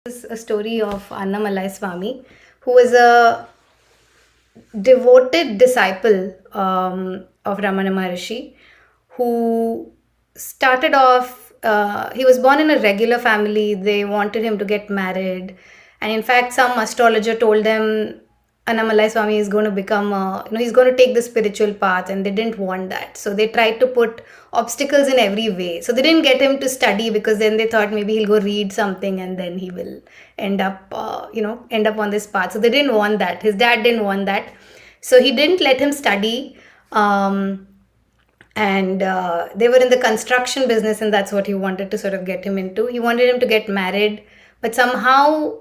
This is a story of Annamalai Swami, who was a devoted disciple of Ramana Maharshi, who started off, he was born in a regular family. They wanted him to get married. And in fact, some astrologer told them Annamalai Swami is going to become, he's going to take the spiritual path, and they didn't want that. So they tried to put obstacles in every way. So they didn't get him to study, because then they thought maybe he'll go read something and then he will end up on this path. So they didn't want that. His dad didn't want that. So he didn't let him study. And they were in the construction business, and that's what he wanted to sort of get him into. He wanted him to get married, but somehow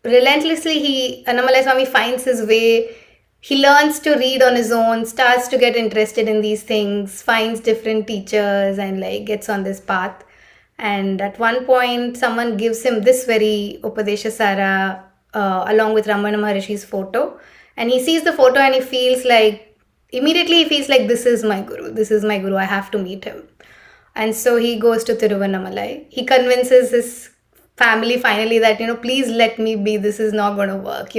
relentlessly Annamalai Swami finds his way. He learns to read on his own, starts to get interested in these things, finds different teachers, and gets on this path. And at one point, someone gives him this very Upadesha Sara along with Ramana Maharshi's photo. And he sees the photo and immediately he feels like, this is my guru, I have to meet him. And so he goes to Tiruvannamalai. He convinces his family finally that, please let me be, this is not going to work.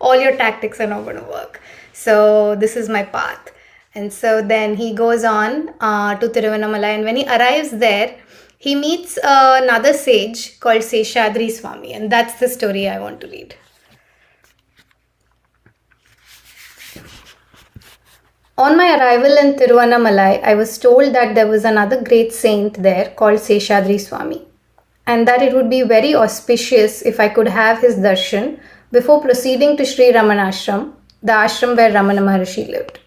All your tactics are not going to work. So this is my path. And so then he goes on to Tiruvannamalai, and when he arrives there, he meets another sage called Seshadri Swami, and that's the story I want to read. On my arrival in Tiruvannamalai, I was told that there was another great saint there called Seshadri Swami, and that it would be very auspicious if I could have his darshan before proceeding to Sri Ramana Ashram, the ashram where Ramana Maharshi lived.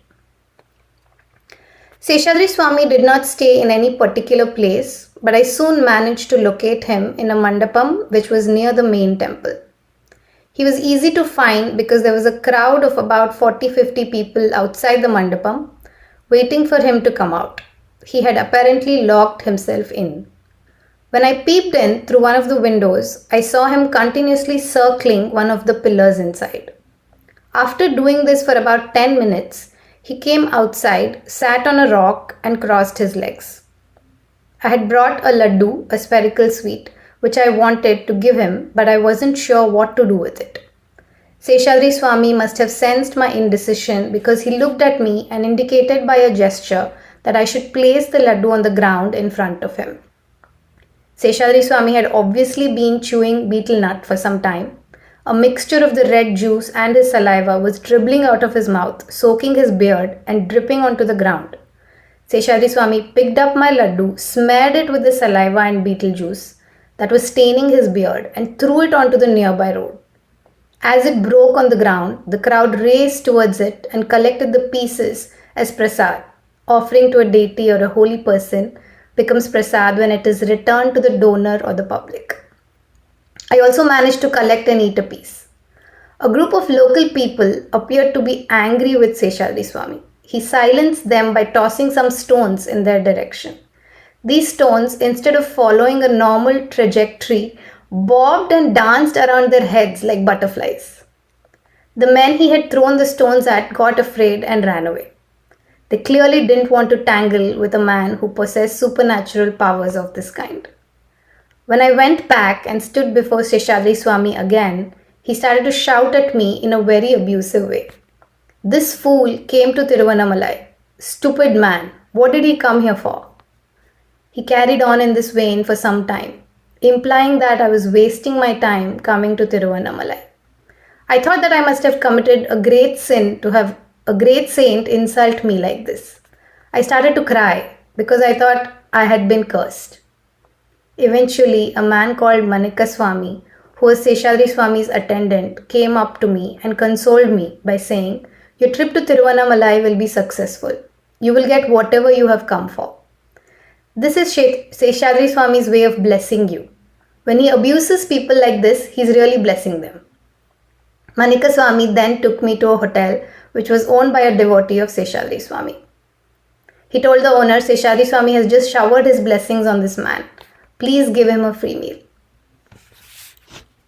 Seshadri Swami did not stay in any particular place, but I soon managed to locate him in a mandapam which was near the main temple. He was easy to find because there was a crowd of about 40-50 people outside the mandapam waiting for him to come out. He had apparently locked himself in. When I peeped in through one of the windows, I saw him continuously circling one of the pillars inside. After doing this for about 10 minutes, he came outside, sat on a rock, and crossed his legs. I had brought a laddu, a spherical sweet, which I wanted to give him, but I wasn't sure what to do with it. Seshadri Swami must have sensed my indecision, because he looked at me and indicated by a gesture that I should place the laddu on the ground in front of him. Seshadri Swami had obviously been chewing betel nut for some time. A mixture of the red juice and his saliva was dribbling out of his mouth, soaking his beard and dripping onto the ground. Seshadri Swami picked up my laddu, smeared it with the saliva and betel juice that was staining his beard, and threw it onto the nearby road. As it broke on the ground, the crowd raced towards it and collected the pieces as prasad. Offering to a deity or a holy person becomes prasad when it is returned to the donor or the public. I also managed to collect and eat a piece. A group of local people appeared to be angry with Seshadri Swami. He silenced them by tossing some stones in their direction. These stones, instead of following a normal trajectory, bobbed and danced around their heads like butterflies. The men he had thrown the stones at got afraid and ran away. They clearly didn't want to tangle with a man who possessed supernatural powers of this kind. When I went back and stood before Seshadri Swami again, he started to shout at me in a very abusive way. This fool came to Tiruvannamalai. Stupid man, what did he come here for? He carried on in this vein for some time, implying that I was wasting my time coming to Tiruvannamalai. I thought that I must have committed a great sin to have a great saint insult me like this. I started to cry because I thought I had been cursed. Eventually, a man called Manika Swami, who was Seshadri Swami's attendant, came up to me and consoled me by saying, "Your trip to Tiruvannamalai will be successful. You will get whatever you have come for." This is Seshadri Swami's way of blessing you. When he abuses people like this, he's really blessing them. Manika Swami then took me to a hotel which was owned by a devotee of Seshadri Swami. He told the owner, "Seshadri Swami has just showered his blessings on this man. Please give him a free meal."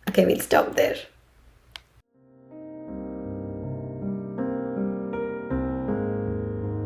Okay, we'll stop there.